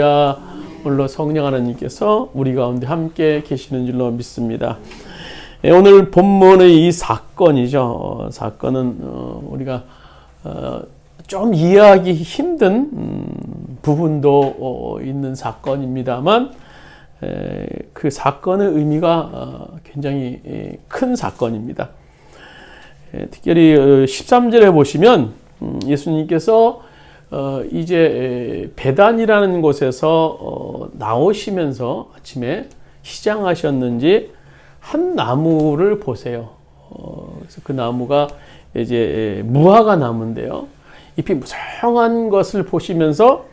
오늘로 성령 하나님께서 우리 가운데 함께 계시는 줄로 믿습니다. 오늘 본문의 이 사건이죠. 사건은 우리가 좀 이해하기 힘든 부분도 있는 사건입니다만 그 사건의 의미가 굉장히 큰 사건입니다. 특별히 13절에 보시면 예수님께서 이제 베단이라는 곳에서 나오시면서 아침에 시장하셨는지 한 나무를 보세요. 그래서 그 나무가 이제 무화과 나무인데요. 잎이 무성한 것을 보시면서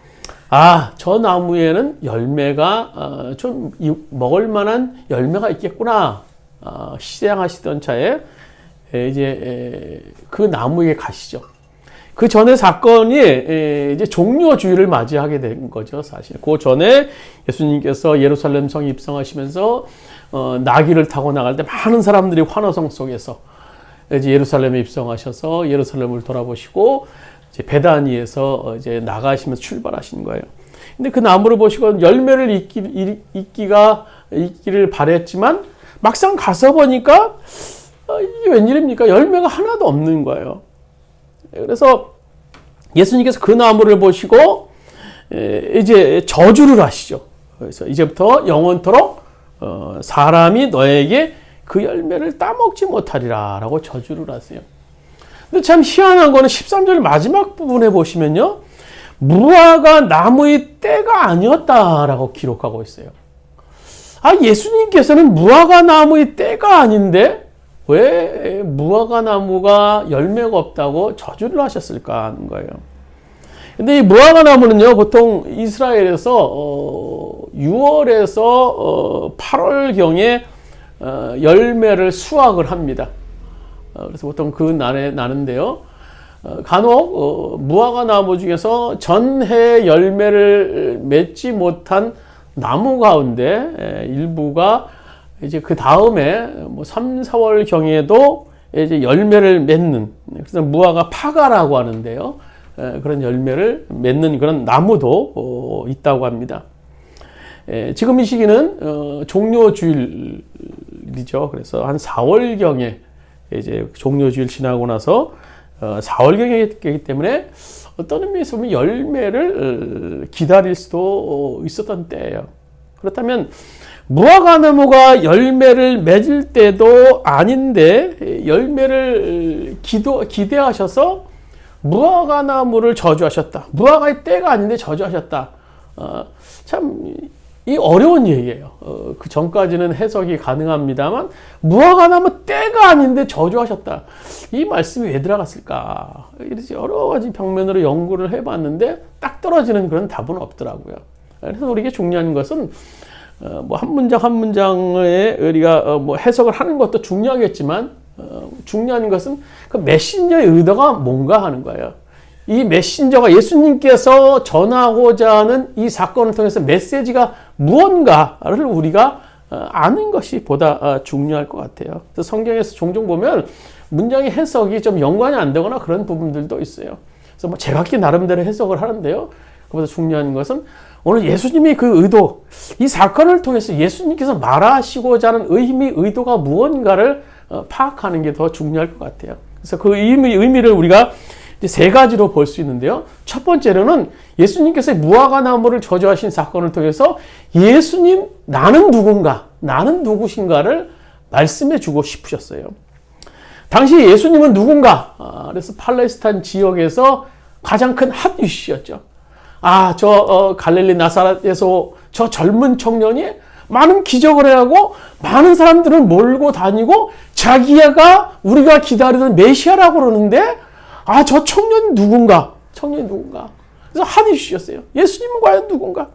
저 나무에는 열매가 좀 먹을 만한 열매가 있겠구나. 시장하시던 차에 이제 그 나무에 가시죠. 그 전에 사건이 이제 종료주일을 맞이하게 된 거죠, 사실. 그 전에 예수님께서 예루살렘 성에 입성하시면서 나귀를 타고 나갈 때 많은 사람들이 환호성 속에서 이제 예루살렘에 입성하셔서 예루살렘을 돌아보시고 이제 베다니에서 이제 나가시면서 출발하신 거예요. 근데 그 나무를 보시고 열매를 있기를 바랬지만 막상 가서 보니까 이게 웬일입니까? 열매가 하나도 없는 거예요. 그래서 예수님께서 그 나무를 보시고 이제 저주를 하시죠. 그래서 이제부터 영원토록 사람이 너에게 그 열매를 따먹지 못하리라 라고 저주를 하세요. 근데 참 희한한 거는 13절 마지막 부분에 보시면요, 무화과 나무의 때가 아니었다라고 기록하고 있어요. 예수님께서는 무화과 나무의 때가 아닌데 왜 무화과 나무가 열매가 없다고 저주를 하셨을까 하는 거예요. 근데 이 무화과 나무는요, 보통 이스라엘에서 6월에서 8월경에 열매를 수확을 합니다. 그래서 보통 그 날에 나는데요. 간혹 무화과 나무 중에서 전해 열매를 맺지 못한 나무 가운데 일부가 이제 그 다음에 3, 4월 경에도 이제 열매를 맺는, 그래서 무화과 파가라고 하는데요. 그런 열매를 맺는 그런 나무도 있다고 합니다. 지금 이 시기는 종료주일이죠. 그래서 한 4월 경에 이제 종료주일 지나고 나서 4월 경이기 때문에 어떤 의미에서 보면 열매를 기다릴 수도 있었던 때예요. 그렇다면 무화과 나무가 열매를 맺을 때도 아닌데 열매를 기대하셔서 무화과 나무를 저주하셨다. 무화과의 때가 아닌데 저주하셨다. 참 이 어려운 얘기예요. 그 전까지는 해석이 가능합니다만 무화과 나무 때가 아닌데 저주하셨다. 이 말씀이 왜 들어갔을까? 이렇게 여러 가지 방면으로 연구를 해봤는데 딱 떨어지는 그런 답은 없더라고요. 그래서 우리에게 중요한 것은 한 문장 한 문장에 우리가 해석을 하는 것도 중요하겠지만 중요한 것은 그 메신저의 의도가 뭔가 하는 거예요. 이 메신저가 예수님께서 전하고자 하는 이 사건을 통해서 메시지가 무언가를 우리가 아는 것이 보다 중요할 것 같아요. 그래서 성경에서 종종 보면 문장의 해석이 좀 연관이 안 되거나 그런 부분들도 있어요. 그래서 제각기 나름대로 해석을 하는데요. 그보다 중요한 것은 오늘 예수님이 그 의도, 이 사건을 통해서 예수님께서 말하시고자 하는 의도가 무언가를 파악하는 게 더 중요할 것 같아요. 그래서 그 의미를 우리가 이제 세 가지로 볼 수 있는데요. 첫 번째로는 예수님께서 무화과 나무를 저주하신 사건을 통해서 예수님, 나는 누군가, 나는 누구신가를 말씀해 주고 싶으셨어요. 당시 예수님은 누군가? 그래서 팔레스타인 지역에서 가장 큰 핫 이슈였죠. 갈릴리 나사렛에서 저 젊은 청년이 많은 기적을 해하고 많은 사람들을 몰고 다니고 자기가 우리가 기다리던 메시아라고 그러는데 저 청년이 누군가? 그래서 한 이슈였어요. 예수님은 과연 누군가?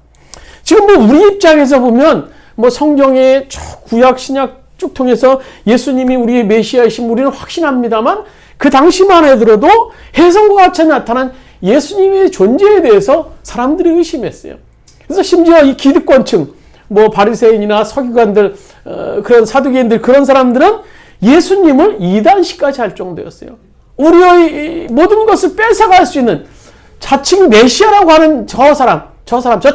지금 우리 입장에서 보면 성경의 구약 신약 쭉 통해서 예수님이 우리의 메시아이신 우리는 확신합니다만 그 당시만 해더라도 해성과 같이 나타난 예수님의 존재에 대해서 사람들이 의심했어요. 그래서 심지어 이 기득권층, 바리새인이나 서기관들, 그런 사두개인들, 그런 사람들은 예수님을 이단시까지 할 정도였어요. 우리의 모든 것을 뺏어갈 수 있는 자칭 메시아라고 하는 저 사람, 저 사람, 저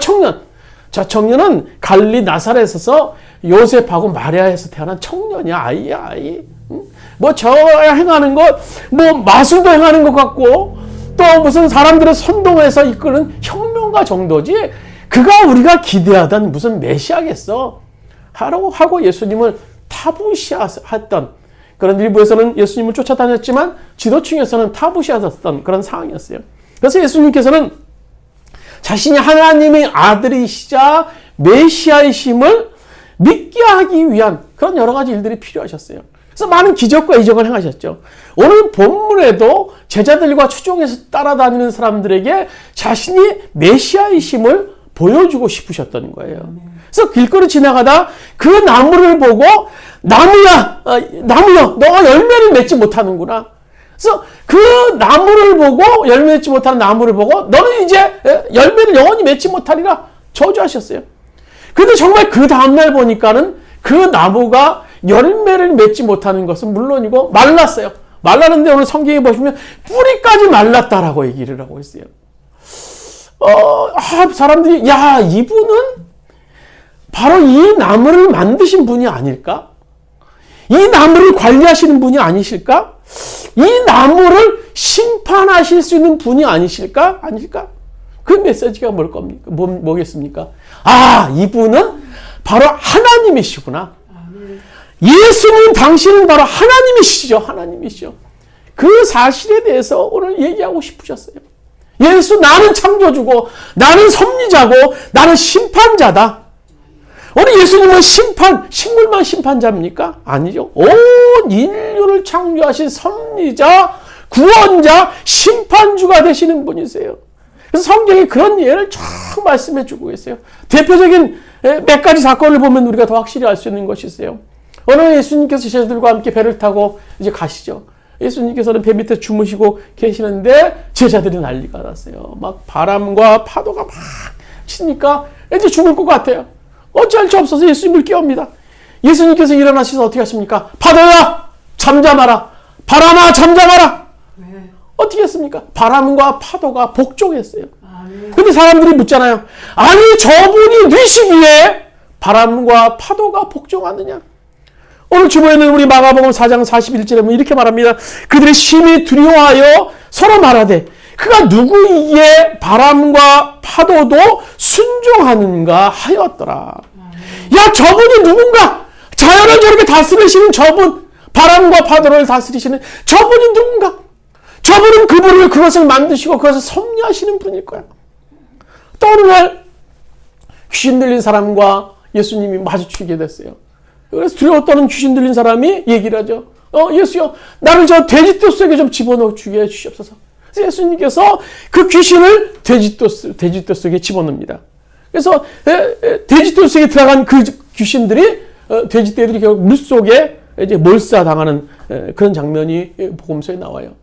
청년은 갈릴리 나사렛에서 요셉하고 마리아에서 태어난 청년이야. 아이야, 아이. 뭐 저 행하는 것, 뭐 마술도 행하는 것 같고 또 무슨 사람들을 선동해서 이끄는 혁명가 정도지 그가 우리가 기대하던 무슨 메시아겠어 하고 예수님을 타부시했던 그런 일부에서는 예수님을 쫓아다녔지만 지도층에서는 타부시하셨던 그런 상황이었어요. 그래서 예수님께서는 자신이 하나님의 아들이시자 메시아이심을 믿게 하기 위한 그런 여러 가지 일들이 필요하셨어요. 그래서 많은 기적과 이적을 행하셨죠. 오늘 본문에도 제자들과 추종해서 따라다니는 사람들에게 자신이 메시아이심을 보여주고 싶으셨던 거예요. 그래서 길거리 지나가다 그 나무를 보고 나무야, 너가 열매를 맺지 못하는구나. 그래서 그 나무를 보고 열매 맺지 못하는 나무를 보고 너는 이제 열매를 영원히 맺지 못하리라 저주하셨어요. 그런데 정말 그 다음날 보니까는 그 나무가 열매를 맺지 못하는 것은 물론이고 말랐어요. 말랐는데 오늘 성경에 보시면 뿌리까지 말랐다라고 얘기를 하고 있어요. 사람들이 야 이분은 바로 이 나무를 만드신 분이 아닐까? 이 나무를 관리하시는 분이 아니실까? 이 나무를 심판하실 수 있는 분이 아니실까? 그 메시지가 뭐겠습니까? 이분은 바로 하나님이시구나. 예수님 당신은 바로 하나님이시죠. 그 사실에 대해서 오늘 얘기하고 싶으셨어요. 예수 나는 창조주고 나는 섭리자고 나는 심판자다. 오늘 예수님은 식물만 심판자입니까? 아니죠. 온 인류를 창조하신 섭리자, 구원자, 심판주가 되시는 분이세요. 그래서 성경이 그런 예를 쫙 말씀해 주고 계세요. 대표적인 몇 가지 사건을 보면 우리가 더 확실히 알 수 있는 것이 있어요. 어느 예수님께서 제자들과 함께 배를 타고 이제 가시죠. 예수님께서는 배 밑에 주무시고 계시는데 제자들이 난리가 났어요. 막 바람과 파도가 막 치니까 이제 죽을 것 같아요. 어찌할 수 없어서 예수님을 깨웁니다. 예수님께서 일어나셔서 어떻게 하십니까? 파도야 잠잠하라. 바람아 잠잠하라. 어떻게 했습니까? 바람과 파도가 복종했어요. 근데 사람들이 묻잖아요. 아니 저분이 뉘시기에 바람과 파도가 복종하느냐? 오늘 주보에는 우리 마가복음 4장 41절에 보면 이렇게 말합니다. 그들이 심히 두려워하여 서로 말하되 그가 누구이기에 바람과 파도도 순종하는가 하였더라. 야 저분이 누군가? 자연을 저렇게 다스리시는 저분, 바람과 파도를 다스리시는 저분이 누군가? 저분은 그것을 만드시고 그것을 섭리하시는 분일 거야. 또 어느 날 귀신 들린 사람과 예수님이 마주치게 됐어요. 그래서 두려워 떠는 귀신 들린 사람이 얘기를 하죠. 예수요, 나를 저 돼지떼 속에 좀 집어넣어 주게 해주시옵소서. 그래서 예수님께서 그 귀신을 돼지떼 속에 집어넣습니다. 그래서 돼지떼 속에 들어간 그 귀신들이 돼지떼들이 결국 물 속에 이제 몰사당하는 그런 장면이 복음서에 나와요.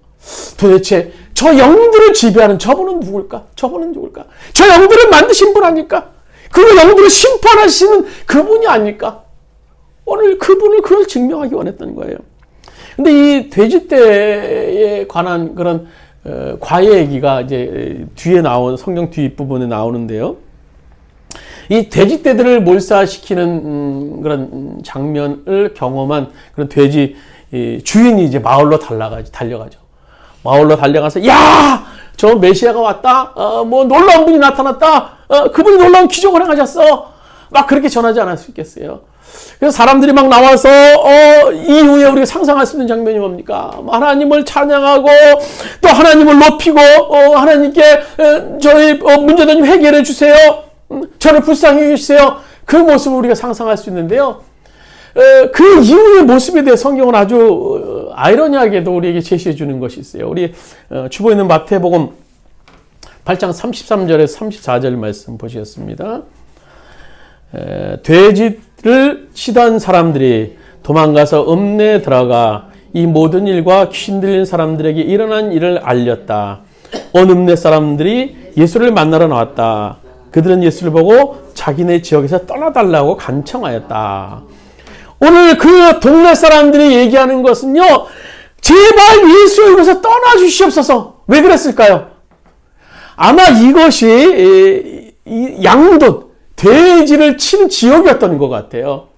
도대체 저 영들을 지배하는 저분은 누굴까? 저 영들을 만드신 분 아닐까? 그 영들을 심판하시는 그분이 아닐까? 오늘 그걸 증명하기 원했던 거예요. 근데 이 돼지떼에 관한 그런 과외 얘기가 이제 뒤에 성경 뒷부분에 나오는데요. 이 돼지떼들을 몰사시키는 그런 장면을 경험한 그런 돼지 주인이 이제 마을로 달려가죠. 마을로 달려가서 야! 저 메시아가 왔다. 뭐 놀라운 분이 나타났다. 그분이 놀라운 기적을 행하셨어. 막 그렇게 전하지 않았겠어요. 그래서 사람들이 막 나와서 이후에 우리가 상상할 수 있는 장면이 뭡니까? 하나님을 찬양하고 또 하나님을 높이고 하나님께 저희 문제도 좀 해결해 주세요. 저를 불쌍히 해주세요. 그 모습을 우리가 상상할 수 있는데요. 그 이후의 모습에 대해 성경은 아주 아이러니하게도 우리에게 제시해 주는 것이 있어요. 우리 주보에 있는 마태복음 8장 33절에서 34절 말씀 보시겠습니다. 돼지를 치던 사람들이 도망가서 읍내에 들어가 이 모든 일과 귀신 들린 사람들에게 일어난 일을 알렸다. 온 읍내 사람들이 예수를 만나러 나왔다. 그들은 예수를 보고 자기네 지역에서 떠나달라고 간청하였다. 오늘 그 동네 사람들이 얘기하는 것은요, 제발 예수 여기서 떠나주시옵소서. 왜 그랬을까요? 아마 이것이 이 양돈, 돼지를 치는 지역이었던 것 같아요.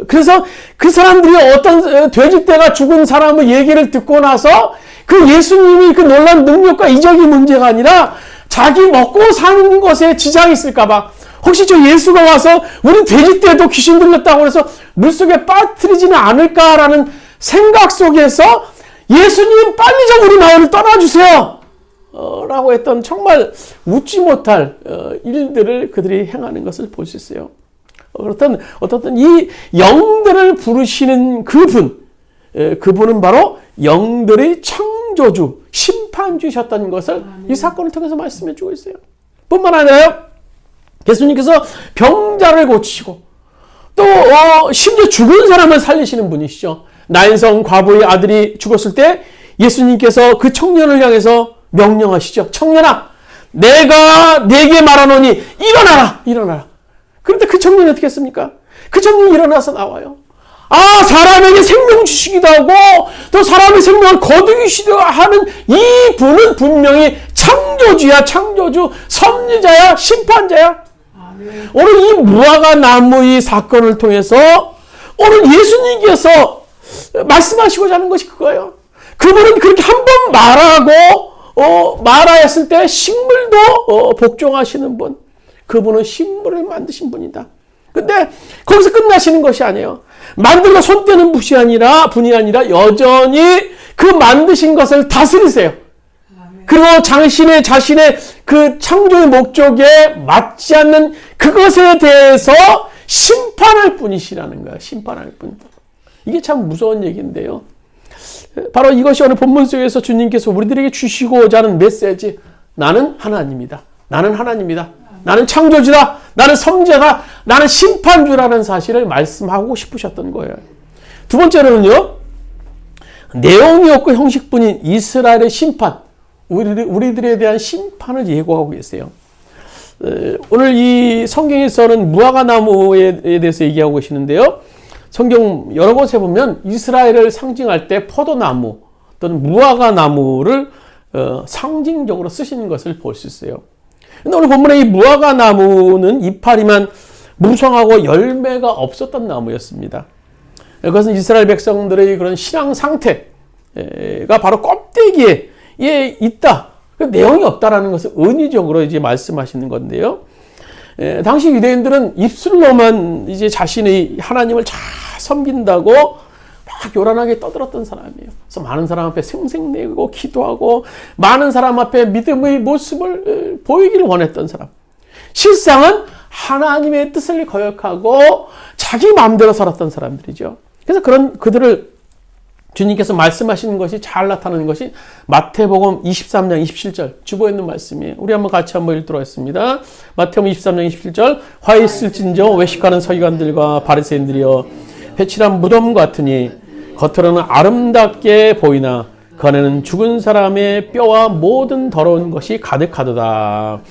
그래서 그 사람들이 어떤 돼지떼가 죽은 사람의 얘기를 듣고 나서 그 예수님이 그 놀라운 능력과 이적이 문제가 아니라 자기 먹고 사는 것에 지장이 있을까봐 혹시 저 예수가 와서 우리 돼지떼도 귀신 들렸다고 해서 물속에 빠뜨리지는 않을까라는 생각 속에서 예수님 빨리 좀 우리 마을을 떠나주세요 라고 했던 정말 웃지 못할 일들을 그들이 행하는 것을 볼 수 있어요. 어떤 이 영들을 부르시는 그분은 바로 영들의 창조주, 심판주셨던 것을 이 사건을 통해서 말씀해 주고 있어요. 뿐만 아니라요, 예수님께서 병자를 고치시고 또 심지어 죽은 사람을 살리시는 분이시죠. 나인성 과부의 아들이 죽었을 때 예수님께서 그 청년을 향해서 명령하시죠. 청년아, 내가 네게 말하노니 일어나라, 일어나라. 그런데 그 청년이 어떻게 했습니까? 그 청년이 일어나서 나와요. 사람에게 생명 주시기도 하고 또 사람의 생명을 거두기도 하는 이 분은 분명히 창조주야, 창조주, 섭리자야, 심판자야. 아멘. 오늘 이 무화과 나무의 사건을 통해서 오늘 예수님께서 말씀하시고자 하는 것이 그거예요. 그분은 그렇게 한 번 말하였을 때 식물도 복종하시는 분. 그분은 식물을 만드신 분이다. 근데 거기서 끝나시는 것이 아니에요. 만들고 손 떼는 분이 아니라 여전히 그 만드신 것을 다스리세요. 그리고 자신의 그 창조의 목적에 맞지 않는 그것에 대해서 심판할 분이시라는 거예요. 심판할 분. 이게 참 무서운 얘기인데요. 바로 이것이 오늘 본문 속에서 주님께서 우리들에게 주시고자 하는 메시지. 나는 하나님이다. 나는 하나님이다. 나는 창조주다. 나는 성자다. 나는 심판주라는 사실을 말씀하고 싶으셨던 거예요. 두 번째로는요, 내용이 없고 형식뿐인 이스라엘의 심판, 우리들에 대한 심판을 예고하고 계세요. 오늘 이 성경에서는 무화과 나무에 대해서 얘기하고 계시는데요. 성경 여러 곳에 보면 이스라엘을 상징할 때 포도나무 또는 무화과 나무를 상징적으로 쓰시는 것을 볼 수 있어요. 근데 오늘 본문에 이 무화과 나무는 이파리만 무성하고 열매가 없었던 나무였습니다. 그것은 이스라엘 백성들의 그런 신앙 상태가 바로 껍데기에 있다. 내용이 없다라는 것을 은유적으로 이제 말씀하시는 건데요. 당시 유대인들은 입술로만 이제 자신의 하나님을 잘 섬긴다고 막 요란하게 떠들었던 사람이에요. 그래서 많은 사람 앞에 생색내고 기도하고 많은 사람 앞에 믿음의 모습을 보이기를 원했던 사람. 실상은 하나님의 뜻을 거역하고 자기 마음대로 살았던 사람들이죠. 그래서 그들을 주님께서 말씀하시는 것이 잘 나타나는 것이 마태복음 23장 27절 주보에 있는 말씀이에요. 우리 한번 같이 한번 읽도록 하겠습니다. 마태복음 23장 27절 화 있을진저 외식하는 서기관들과 바리새인들이여 회칠한 무덤 같으니 겉으로는 아름답게 보이나 그 안에는 죽은 사람의 뼈와 모든 더러운 것이 가득하도다.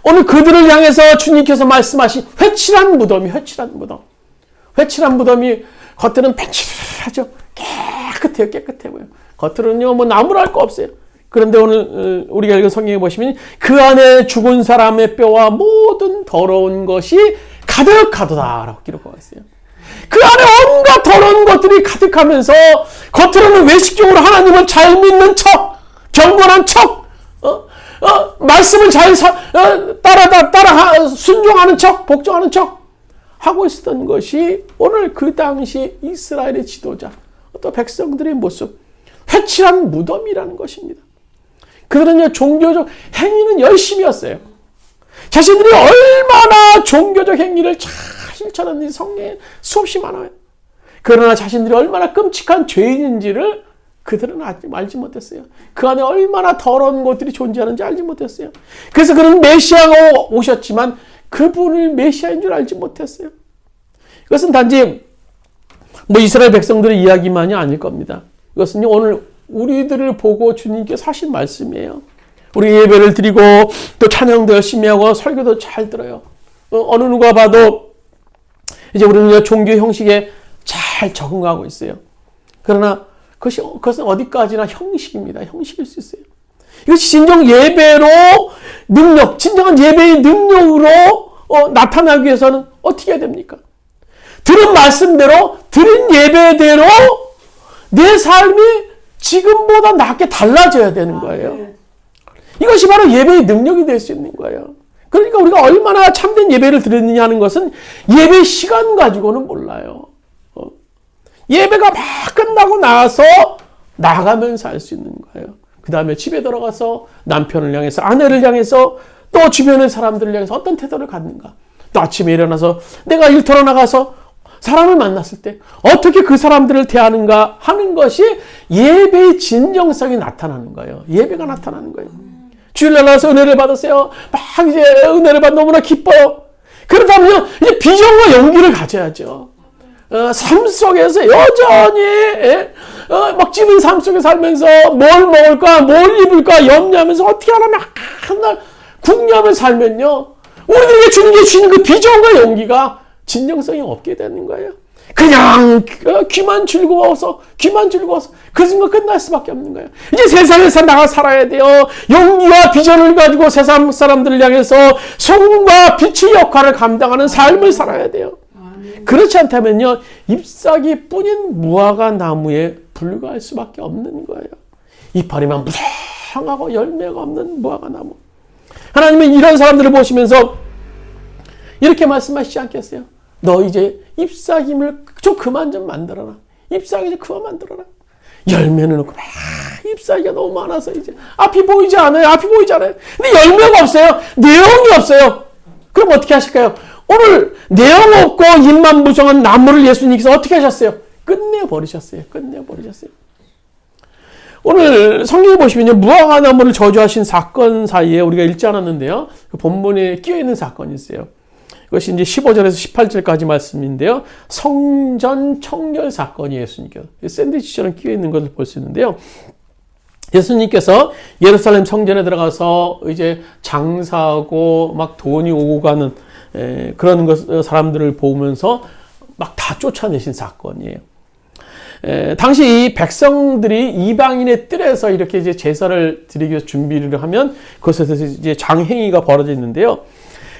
오늘 그들을 향해서 주님께서 말씀하신 회칠한 무덤이 회칠한 무덤이 겉에는 벤칠하죠. 깨끗해 보여요. 겉으로는요, 뭐 나무랄 거 없어요. 그런데 오늘 우리가 읽은 성경에 보시면 그 안에 죽은 사람의 뼈와 모든 더러운 것이 가득하도다라고 기록하고 있어요. 그 안에 온갖 더러운 것들이 가득하면서 겉으로는 외식적으로 하나님을 잘 믿는 척, 경건한 척, 말씀을 잘 따라 순종하는 척, 복종하는 척 하고 있었던 것이 오늘 그 당시 이스라엘의 지도자, 또 백성들의 모습, 회칠한 무덤이라는 것입니다. 그들은요, 종교적 행위는 열심히 했어요. 자신들이 얼마나 종교적 행위를 잘 실천하는지 성경에 수없이 많아요. 그러나 자신들이 얼마나 끔찍한 죄인인지를 그들은 알지 못했어요. 그 안에 얼마나 더러운 것들이 존재하는지 알지 못했어요. 그래서 그는 메시아가 오셨지만 그분을 메시아인 줄 알지 못했어요. 이것은 단지 이스라엘 백성들의 이야기만이 아닐 겁니다. 이것은 오늘 우리들을 보고 주님께서 하신 말씀이에요. 우리 예배를 드리고 또 찬양도 열심히 하고 설교도 잘 들어요. 어느 누가 봐도 이제 우리는 종교 형식에 잘 적응하고 있어요. 그러나 그것은 어디까지나 형식입니다. 형식일 수 있어요. 이것이 진정 예배로 능력, 진정한 예배의 능력으로 나타나기 위해서는 어떻게 해야 됩니까? 들은 말씀대로, 들은 예배대로 내 삶이 지금보다 낫게 달라져야 되는 거예요. 이것이 바로 예배의 능력이 될 수 있는 거예요. 그러니까 우리가 얼마나 참된 예배를 드렸느냐 하는 것은 예배 시간 가지고는 몰라요. 예배가 막 끝나고 나서 나가면서 알 수 있는 거예요. 그 다음에 집에 들어가서 남편을 향해서, 아내를 향해서, 또 주변의 사람들을 향해서 어떤 태도를 갖는가. 또 아침에 일어나서 내가 일터로 나가서 사람을 만났을 때 어떻게 그 사람들을 대하는가 하는 것이 예배의 진정성이 나타나는 거예요. 예배가 나타나는 거예요. 주일날 나와서 은혜를 받으세요. 막 이제 은혜를 받아 너무나 기뻐요. 그렇다면 이제 비전과 용기를 가져야죠. 삶 속에서 여전히 먹지는 삶 속에 살면서 뭘 먹을까, 뭘 입을까 염려하면서 어떻게 하나 한날 궁리하며 살면요, 우리들에게 주는 그 비전과 용기가 진정성이 없게 되는 거예요. 그냥 귀만 즐거워서 그 순간 끝날 수밖에 없는 거예요. 이제 세상에서 나가 살아야 돼요. 용기와 비전을 가지고 세상 사람들을 향해서 소금과 빛의 역할을 감당하는 삶을 살아야 돼요. 그렇지 않다면요, 잎사귀뿐인 무화과 나무에 불과할 수밖에 없는 거예요. 이파리만 무성하고 열매가 없는 무화과 나무. 하나님은 이런 사람들을 보시면서 이렇게 말씀하시지 않겠어요? 너 이제 잎사귀를 좀 그만 좀 만들어라. 잎사귀 좀 그만 만들어라. 열매는 없고 잎사귀가 너무 많아서 이제 앞이 보이지 않아요. 근데 열매가 없어요. 내용이 없어요. 그럼 어떻게 하실까요? 오늘 내용 없고 잎만 무성한 나무를 예수님께서 어떻게 하셨어요? 끝내버리셨어요. 오늘 성경에 보시면요, 무화과 나무를 저주하신 사건 사이에 우리가 읽지 않았는데요, 그 본문에 끼어있는 사건이 있어요. 그것이 이제 15절에서 18절까지 말씀인데요, 성전 청결 사건이 예수님께서 샌드위치처럼 끼어있는 것을 볼 수 있는데요, 예수님께서 예루살렘 성전에 들어가서 이제 장사하고 막 돈이 오고 가는 그런 사람들을 보면서 막 다 쫓아내신 사건이에요. 당시 이 백성들이 이방인의 뜰에서 이렇게 이제 제사를 드리기 위해서 준비를 하면 그것에서 이제 장행위가 벌어져 있는데요.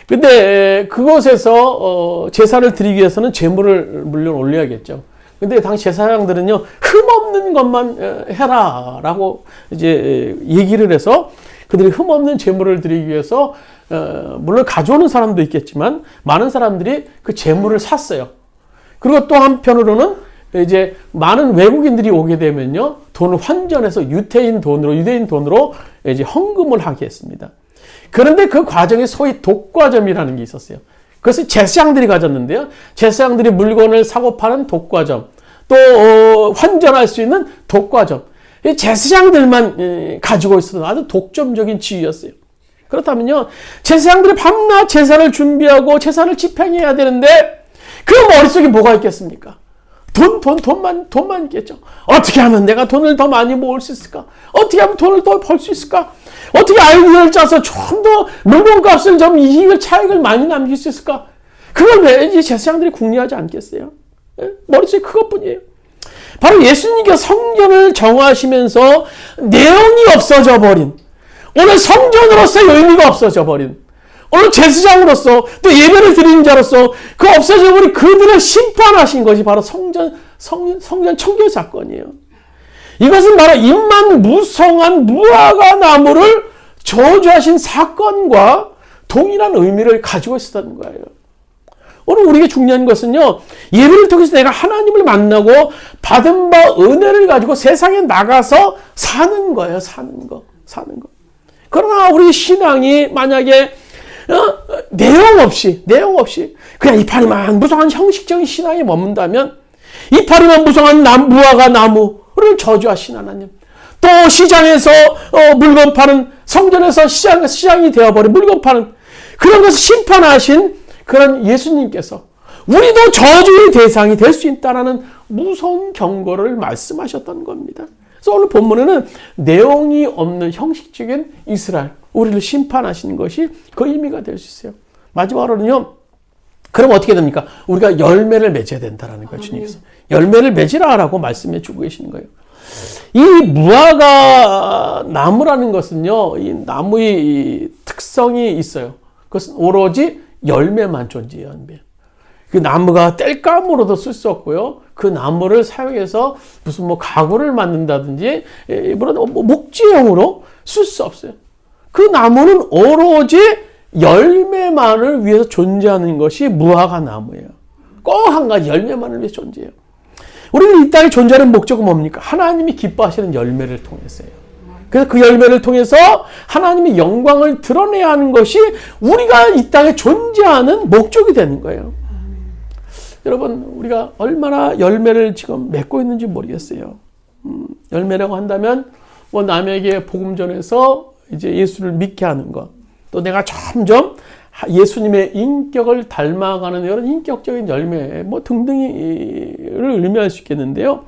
근데 그곳에서 제사를 드리기 위해서는 제물을 물론 올려야겠죠. 근데 당시 제사장들은요, 흠없는 것만 해라라고 이제 얘기를 해서 그들이 흠없는 제물을 드리기 위해서 물론 가져오는 사람도 있겠지만 많은 사람들이 그 제물을 샀어요. 그리고 또 한편으로는 이제 많은 외국인들이 오게 되면요, 돈을 환전해서 유대인 돈으로 이제 헌금을 하게 했습니다. 그런데 그 과정에 소위 독과점이라는 게 있었어요. 그것을 제사장들이 가졌는데요, 제사장들이 물건을 사고 파는 독과점, 또 환전할 수 있는 독과점, 제사장들만 가지고 있었던 아주 독점적인 지위였어요. 그렇다면요, 제사장들이 밤낮 제사를 준비하고 제사를 집행해야 되는데 그 머릿속에 뭐가 있겠습니까? 돈만 있겠죠. 어떻게 하면 내가 돈을 더 많이 모을 수 있을까? 어떻게 하면 돈을 더 벌 수 있을까? 어떻게 아이디어를 짜서 좀 더 물건값을 좀 차익을 많이 남길 수 있을까? 그걸 왜 이제 제사장들이 궁리하지 않겠어요? 머릿속에 그것뿐이에요. 바로 예수님께서 성전을 정하시면서 내용이 없어져 버린, 오늘 성전으로서의 의미가 없어져 버린, 오늘 제사장으로서 또 예배를 드리는 자로서 그 없어져 버린 그들을 심판하신 것이 바로 성전 청결 사건이에요. 이것은 바로 잎만 무성한 무화과 나무를 저주하신 사건과 동일한 의미를 가지고 있었던 거예요. 오늘 우리에게 중요한 것은요, 예배를 통해서 내가 하나님을 만나고 받은 바 은혜를 가지고 세상에 나가서 사는 거예요. 사는 거. 그러나 우리 신앙이 만약에 내용 없이 그냥 이파리만 무성한 형식적인 신앙에 머문다면, 이파리만 무성한 무화과 나무를 저주하신 하나님, 또 시장에서 물건 파는, 성전에서 시장이 되어버린 물건 파는 그런 것을 심판하신 그런 예수님께서 우리도 저주의 대상이 될 수 있다는 무서운 경고를 말씀하셨던 겁니다. 그래서 오늘 본문에는 내용이 없는 형식적인 이스라엘, 우리를 심판하시는 것이 그 의미가 될 수 있어요. 마지막으로는요, 그럼 어떻게 됩니까? 우리가 열매를 맺어야 된다는 거예요. 주님께서 열매를 맺으라라고 말씀해 주고 계시는 거예요. 이 무화과 나무라는 것은요, 이 나무의 특성이 있어요. 그것은 오로지 열매만 존재해요. 열매. 그 나무가 땔감으로도 쓸 수 없고요. 그 나무를 사용해서 무슨 뭐 가구를 만든다든지 이런 목재용으로 쓸 수 없어요. 그 나무는 오로지 열매만을 위해서 존재하는 것이 무화과 나무예요. 꼭 한 가지 열매만을 위해서 존재해요. 우리는 이 땅에 존재하는 목적은 뭡니까? 하나님이 기뻐하시는 열매를 통해서요. 그래서 그 열매를 통해서 하나님의 영광을 드러내야 하는 것이 우리가 이 땅에 존재하는 목적이 되는 거예요. 여러분, 우리가 얼마나 열매를 지금 맺고 있는지 모르겠어요. 열매라고 한다면 뭐 남에게 복음 전해서 이제 예수를 믿게 하는 것, 또 내가 점점 예수님의 인격을 닮아가는 이런 인격적인 열매, 뭐 등등을 의미할 수 있겠는데요.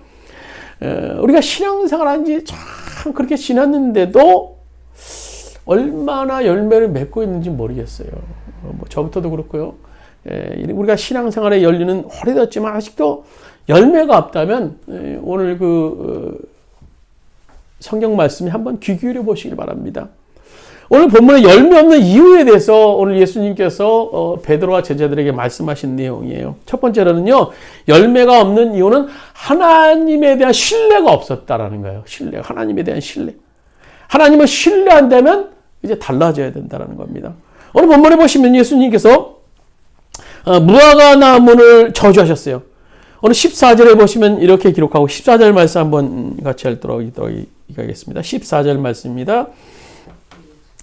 우리가 신앙생활 한 지 참 그렇게 지났는데도 얼마나 열매를 맺고 있는지 모르겠어요. 뭐 저부터도 그렇고요. 우리가 신앙생활에 열리는 오래됐지만 아직도 열매가 없다면 오늘 그 성경 말씀에 한번 귀 기울여 보시길 바랍니다. 오늘 본문에 열매 없는 이유에 대해서 오늘 예수님께서 베드로와 제자들에게 말씀하신 내용이에요. 첫 번째로는요, 열매가 없는 이유는 하나님에 대한 신뢰가 없었다라는 거예요. 신뢰, 하나님에 대한 신뢰. 하나님을 신뢰한다면 이제 달라져야 된다는 겁니다. 오늘 본문에 보시면 예수님께서 무화과 나무를 저주하셨어요. 오늘 14절에 보시면 이렇게 기록하고 14절 말씀 한번 같이 읽도록 하겠습니다. 14절 말씀입니다.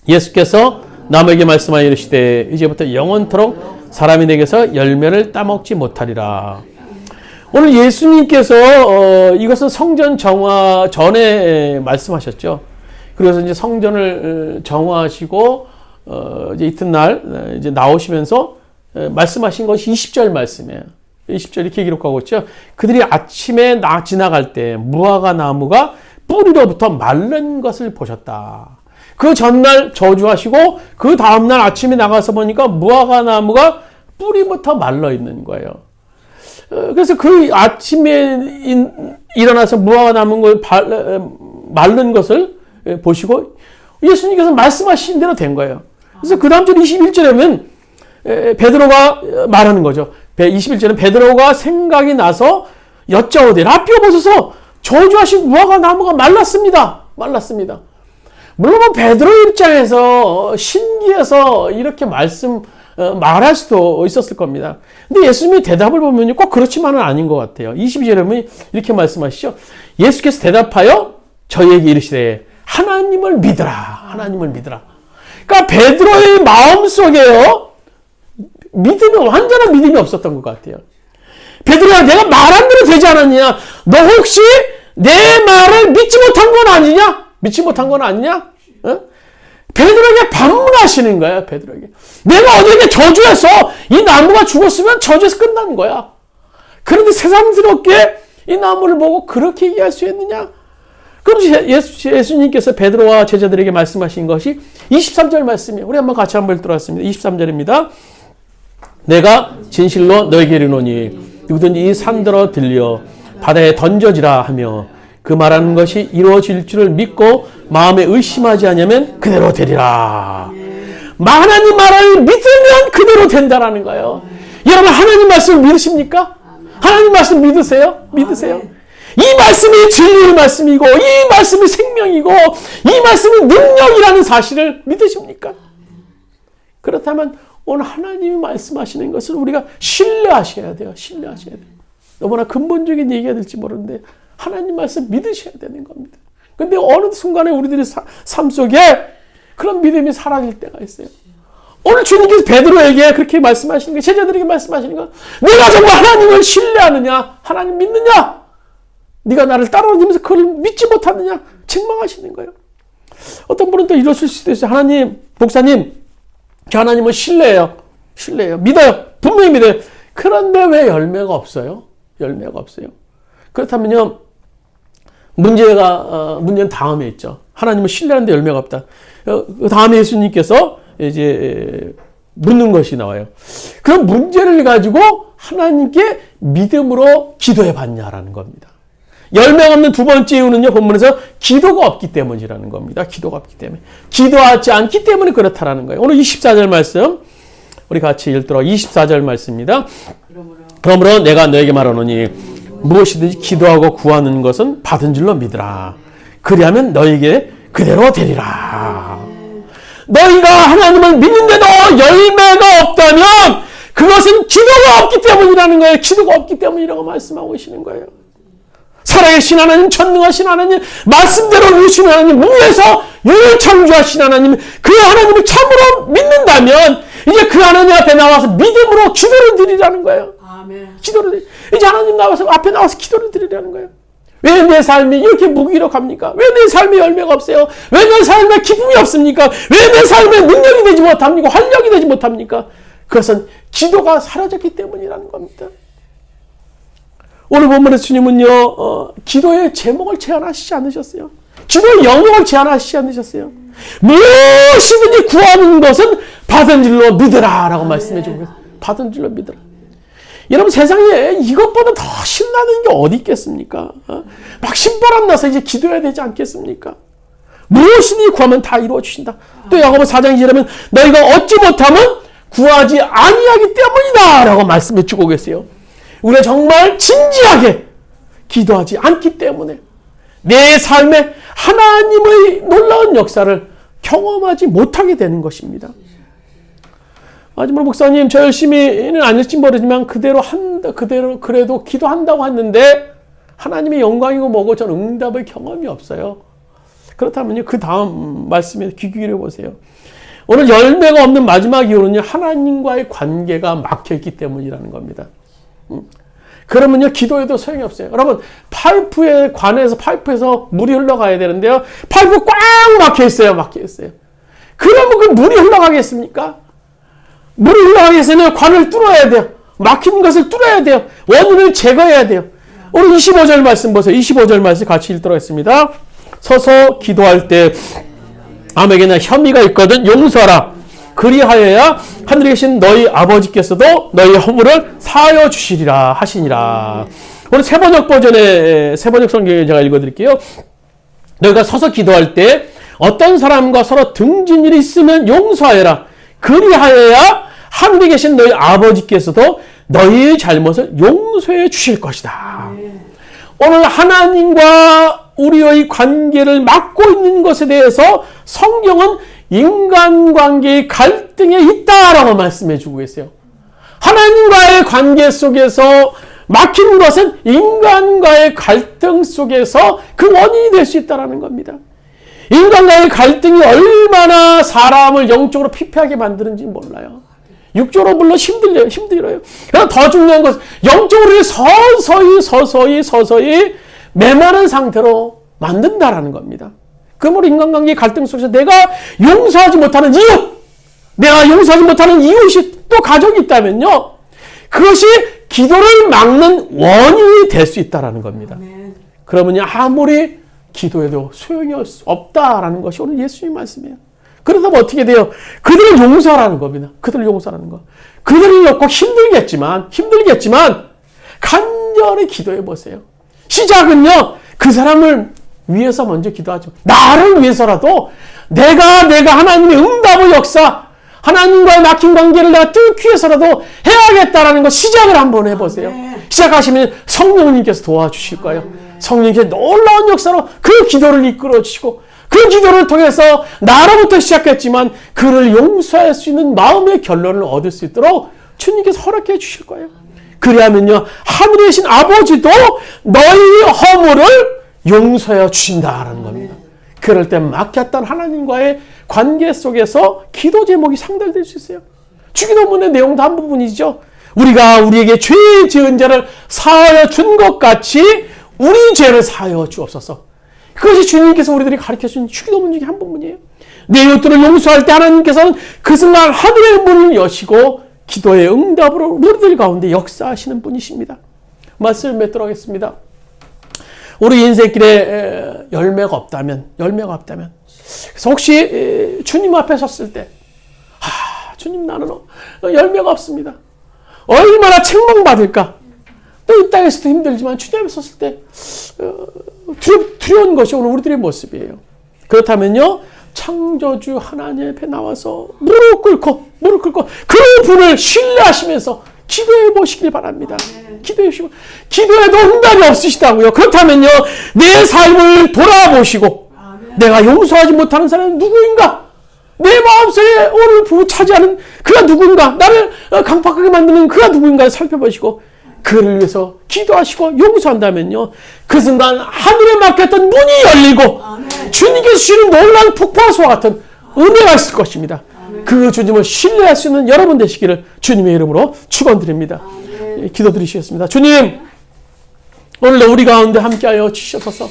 예수께서 남에게 말씀하여 이르시되 이제부터 영원토록 사람이 내게서 열매를 따먹지 못하리라. 오늘 예수님께서 이것은 성전 정화 전에 말씀하셨죠. 그래서 이제 성전을 정화하시고 이제 이튿날 이제 나오시면서 말씀하신 것이 20절 말씀이에요. 20절 이렇게 기록하고 있죠. 그들이 아침에 지나갈 때 무화과 나무가 뿌리로부터 마른 것을 보셨다. 그 전날 저주하시고 그 다음날 아침에 나가서 보니까 무화과 나무가 뿌리부터 말라 있는 거예요. 그래서 그 아침에 일어나서 무화과 나무 마른 것을 보시고 예수님께서 말씀하신 대로 된 거예요. 그래서 그 다음 절 21절에 보면 베드로가 말하는 거죠. 21절은 베드로가 생각이 나서 여짜오되 라삐어 보소서 저주하신 무화과 나무가 말랐습니다. 말랐습니다. 물론 뭐 베드로 입장에서 신기해서 이렇게 말할 수도 있었을 겁니다. 근데 예수님의 대답을 보면 꼭 그렇지만은 아닌 것 같아요. 22절에 보면 이렇게 말씀하시죠. 예수께서 대답하여 저희에게 이르시되 하나님을 믿으라. 하나님을 믿으라. 그러니까 베드로의 마음속에요. 완전한 믿음이 없었던 것 같아요. 베드로야, 내가 말한 대로 되지 않았냐? 너 혹시 내 말을 믿지 못한 건 아니냐? 믿지 못한 건 아니냐? 어? 베드로에게 반문하시는 거야, 베드로에게. 내가 어디에게 저주해서 이 나무가 죽었으면 저주해서 끝나는 거야. 그런데 새삼스럽게 이 나무를 보고 그렇게 얘기할 수 있느냐? 그럼 예수님께서 베드로와 제자들에게 말씀하신 것이 23절 말씀이에요. 우리 한번 같이 한번 읽도록 하겠습니다. 23절입니다. 내가 진실로 너에게 이르노니 누구든지 이 산더러 들려 바다에 던져지라 하며 그 말하는 것이 이루어질 줄을 믿고 마음에 의심하지 않으면 그대로 되리라. 하나님 말을 믿으면 그대로 된다라는 거예요. 여러분, 하나님 말씀을 믿으십니까? 하나님 말씀 믿으세요? 믿으세요? 이 말씀이 진리의 말씀이고 이 말씀이 생명이고 이 말씀이 능력이라는 사실을 믿으십니까? 그렇다면 오늘 하나님이 말씀하시는 것을 우리가 신뢰하셔야 돼요. 신뢰하셔야 돼요. 너무나 근본적인 얘기가 될지 모르는데 하나님 말씀 믿으셔야 되는 겁니다. 근데 어느 순간에 우리들의 삶 속에 그런 믿음이 사라질 때가 있어요. 오늘 주님께서 베드로에게 그렇게 말씀하시는 거, 제자들에게 말씀하시는 거, 내가 정말 하나님을 신뢰하느냐? 하나님 믿느냐? 네가 나를 따라다니면서 그걸 믿지 못하느냐? 책망하시는 거예요. 어떤 분은 또 이러실 수도 있어요. 하나님, 목사님, 저 하나님을 신뢰해요. 신뢰해요. 믿어요. 분명히 믿어요. 그런데 왜 열매가 없어요? 열매가 없어요. 그렇다면요, 문제는 다음에 있죠. 하나님을 신뢰하는데 열매가 없다. 그 다음에 예수님께서 이제 묻는 것이 나와요. 그런 문제를 가지고 하나님께 믿음으로 기도해 봤냐라는 겁니다. 열매가 없는 두 번째 이유는요, 본문에서 기도가 없기 때문이라는 겁니다. 기도가 없기 때문에. 기도하지 않기 때문에 그렇다라는 거예요. 오늘 24절 말씀, 우리 같이 읽도록 24절 말씀입니다. 그러므로 내가 너에게 말하노니 무엇이든지 기도하고 구하는 것은 받은 줄로 믿으라. 그리하면 너에게 그대로 되리라. 너희가 하나님을 믿는데도 열매가 없다면 그것은 기도가 없기 때문이라는 거예요. 기도가 없기 때문이라고 말씀하고 계시는 거예요. 살아계신 하나님, 전능하신 하나님, 말씀대로 이루신 하나님, 무에서 영을 창조하신 하나님, 그 하나님을 참으로 믿는다면 이제 그 하나님 앞에 나와서 믿음으로 기도를 드리라는 거예요. 아멘. 기도를 이제 하나님 앞에 나와서 기도를 드리라는 거예요. 왜 내 삶이 이렇게 무기력합니까? 왜 내 삶에 열매가 없어요? 왜 내 삶에 기쁨이 없습니까? 왜 내 삶에 능력이 되지 못합니까? 활력이 되지 못합니까? 그것은 기도가 사라졌기 때문이라는 겁니다. 오늘 본문에서 주님은요, 기도의 제목을 제안하시지 않으셨어요. 기도의 영역을 제안하시지 않으셨어요. 무엇이든지 구하는 것은 받은 줄로 믿으라 라고 말씀해 주고 계세요. 받은 줄로 믿으라. 여러분, 세상에 이것보다 더 신나는 게 어디 있겠습니까? 막 신바람 나서 이제 기도해야 되지 않겠습니까? 무엇이든지 구하면 다 이루어 주신다. 또 야고보 4장 2절에는 너희가 얻지 못하면 구하지 아니하기 때문이다 라고 말씀해 주고 계세요. 우리가 정말 진지하게 기도하지 않기 때문에 내 삶에 하나님의 놀라운 역사를 경험하지 못하게 되는 것입니다. 마지막으로 목사님, 저 열심히는 안 할지 모르지만 그대로 그래도 기도한다고 했는데 하나님의 영광이고 뭐고 저는 응답의 경험이 없어요. 그렇다면요, 그 다음 말씀에 귀 기울여 보세요. 오늘 열매가 없는 마지막 이유는요, 하나님과의 관계가 막혀있기 때문이라는 겁니다. 그러면요, 기도해도 소용이 없어요. 여러분, 파이프에서 물이 흘러가야 되는데요, 파이프 꽉 막혀있어요. 그러면 그 물이 흘러가겠습니까? 물이 흘러가기 위해서는 관을 뚫어야 돼요. 막힌 것을 뚫어야 돼요. 원인을 제거해야 돼요. 오늘 25절 말씀 보세요. 25절 말씀 같이 읽도록 하겠습니다. 서서 기도할 때 아무에게나 혐의가 있거든 용서하라. 그리하여야 하늘에 계신 너희 아버지께서도 너희 허물을 사하여 주시리라 하시니라. 오늘 세번역 버전의 세번역 성경에 제가 읽어드릴게요. 너희가 서서 기도할 때 어떤 사람과 서로 등진 일이 있으면 용서하여라. 그리하여야 하늘에 계신 너희 아버지께서도 너희의 잘못을 용서해 주실 것이다. 오늘 하나님과 우리의 관계를 막고 있는 것에 대해서 성경은 인간관계의 갈등에 있다라고 말씀해 주고 계세요. 하나님과의 관계 속에서 막힌 것은 인간과의 갈등 속에서 그 원인이 될 수 있다는 겁니다. 인간과의 갈등이 얼마나 사람을 영적으로 피폐하게 만드는지 몰라요. 육적으로 물론 힘들어요. 그러나 더 중요한 것은 영적으로 서서히 메마른 상태로 만든다라는 겁니다. 그러므로 인간관계 갈등 속에서 내가 용서하지 못하는 이웃이 또 가족이 있다면요, 그것이 기도를 막는 원인이 될 수 있다라는 겁니다. 그러면요, 아무리 기도해도 소용이 없다라는 것이 오늘 예수님 말씀이에요. 그러다면 어떻게 돼요? 그들을 용서하라는 겁니다. 그들을 놓고 힘들겠지만 간절히 기도해 보세요. 시작은요, 그 사람을 위해서 먼저 기도하죠. 나를 위해서라도 내가 하나님의 응답의 역사, 하나님과의 막힌 관계를 내가 뚫기 위해서라도 해야겠다라는 거 시작을 한번 해보세요. 시작하시면 성령님께서 도와주실 거예요. 성령님께서 놀라운 역사로 그 기도를 이끌어 주시고, 그 기도를 통해서 나로부터 시작했지만 그를 용서할 수 있는 마음의 결론을 얻을 수 있도록 주님께서 허락해 주실 거예요. 그리하면요, 하늘에 계신 아버지도 너희 허물을 용서해 주신다라는 겁니다. 그럴 때 막혔던 하나님과의 관계 속에서 기도 제목이 상달될 수 있어요. 주기도문의 내용도 한 부분이죠. 우리가 우리에게 죄 지은 자를 사하여 준 것 같이 우리 죄를 사하여 주옵소서. 그것이 주님께서 우리들이 가르쳐준 주기도문 중에 한 부분이에요. 내 이웃들을 용서할 때 하나님께서는 그 순간 하늘의 문을 여시고 기도의 응답으로 우리들 가운데 역사하시는 분이십니다. 말씀을 맺도록 하겠습니다. 우리 인생길에 열매가 없다면 그래서 혹시 주님 앞에 섰을 때 주님, 나는 열매가 없습니다. 얼마나 책망받을까? 이 땅에서도 힘들지만 주님 앞에 섰을 때 두려운 것이 오늘 우리들의 모습이에요. 그렇다면요, 창조주 하나님 앞에 나와서 무릎 꿇고 그 분을 신뢰하시면서 기도해 보시길 바랍니다. 기도해 보시고, 기도해도 응답이 없으시다고요. 그렇다면요, 내 삶을 돌아보시고 내가 용서하지 못하는 사람은 누구인가? 내 마음속에 오늘 차지하는 그가 누군가? 나를 강팍하게 만드는 그가 누구인가 살펴보시고 그를 위해서 기도하시고 용서한다면요, 그 순간 하늘에 막혔던 문이 열리고 주님께서 주시는 놀라운 폭포수와 같은 은혜가 있을 것입니다. 그 주님을 신뢰할 수 있는 여러분 되시기를 주님의 이름으로 축원드립니다. 기도드리시겠습니다. 주님, 오늘도 우리 가운데 함께하여 주시옵소서.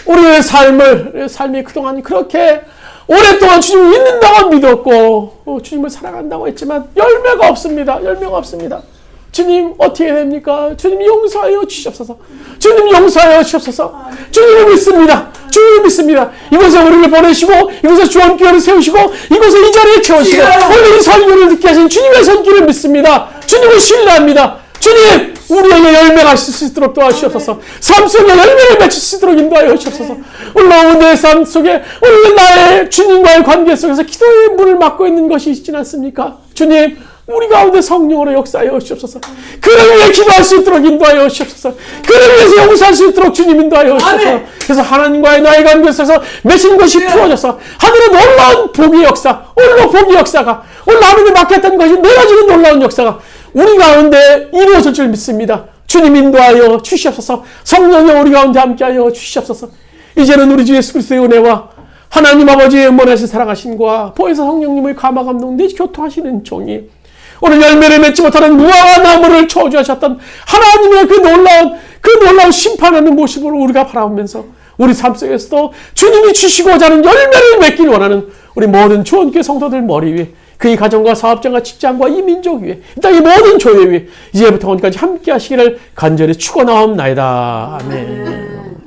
우리의 삶이 그동안 그렇게 오랫동안 주님을 믿는다고 믿었고 주님을 사랑한다고 했지만 열매가 없습니다. 열매가 없습니다. 주님, 어떻게 됩니까? 주님 용서하여 주시옵소서. 주님 용서하여 주시옵소서. 주님을 믿습니다. 주님을 믿습니다. 이곳에 우리를 보내시고 이곳에 주원교회를 세우시고 이곳에 이 자리에 채우시고 오늘 이 설교를 듣게 하신 주님의 손길을 믿습니다. 주님을 신뢰합니다. 주님, 우리에게 열매가 있을 수 있도록 도와주시옵소서. 삶 속에 열매를 맺을 수 있도록 인도하여 주시옵소서. 오늘 내 삶 속에 오늘 나의 주님과의 관계 속에서 기도의 문을 막고 있는 것이 있지 않습니까? 주님, 우리 가운데 성령으로 역사하여 주시옵소서. 그를 위해 기도할 수 있도록 인도하여 주시옵소서. 그를 위해서 용서할 수 있도록 주님 인도하여 주시옵소서. 그래서 하나님과의 나의 관계 속에서 맺은 것이 풀어져서 하늘의 놀라운 복의 역사, 오늘로 복의 역사가, 오늘 하늘에 막혔던 것이 내려지는 놀라운 역사가 우리 가운데 이루어질 줄 믿습니다. 주님 인도하여 주시옵소서. 성령이 우리 가운데 함께하여 주시옵소서. 이제는 우리 주 예수 그리스도의 은혜와 하나님 아버지의 원하신 사랑하심과 보혜사 성령님의 감화 감동 내 교통하시는 종이 오늘 열매를 맺지 못하는 무화과 나무를 저주하셨던 하나님의 그 놀라운 심판하는 모습으로 우리가 바라보면서 우리 삶 속에서도 주님이 주시고자 하는 열매를 맺길 원하는 우리 모든 주원교회 성도들 머리 위에, 그의 가정과 사업장과 직장과 이 민족 위에, 이 땅의 모든 교회 위에 이제부터 오늘까지 함께 하시기를 간절히 축원하옵나이다. 아멘.